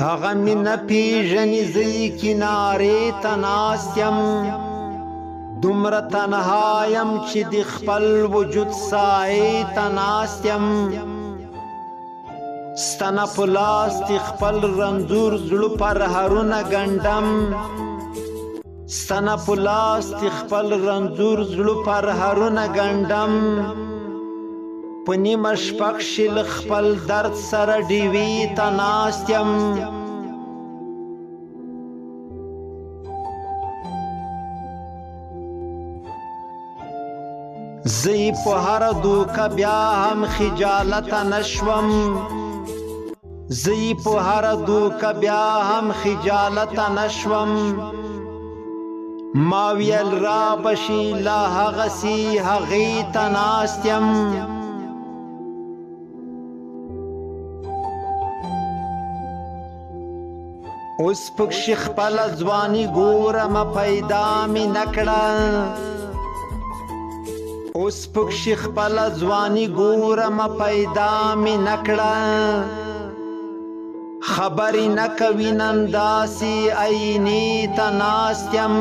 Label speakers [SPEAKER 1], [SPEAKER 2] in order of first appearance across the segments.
[SPEAKER 1] هغه مې نه پیژني زه یې کنارې ته ناست یم دومره تنها یم چې د خپل وجود سایې ته ناست یم ستنه په لاس د خپل رنځور زړه پرهرونه ګنډم ستنه په لاس د خپل رنځور زړه پرهرونه ګنډم په نیمه شپه کښې له خپل درد سره ډیوې ته ناست یم زه یې په هره دوکه بیا هم خجالته نشوم زه یې په هره دوکه بیا هم خجالته نشوم ما ویل را بشي لا هغسې هغې ته ناست یم اوس پکښې خپله ځواني ګورمه پیدا مې نه کړه اوس پکښې خپله ځواني ګورمه پیدا مې نه کړه خبرې نه کوي نن داسې آینې ته ناست یم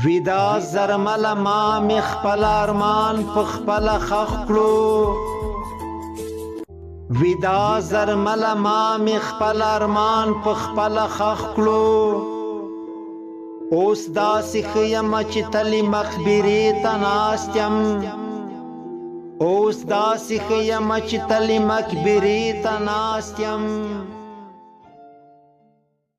[SPEAKER 1] ودا زرمله ما مې خپل ارمان په خپله ښخ کړو ودا زرمله ما مې خپل ارمان په خپله ښخ کړو اوس داسې ښه یمه چې تلې مقبرې ته ناست یم اوس داسې ښه یمه چې تلې مقبرې ته ناست یم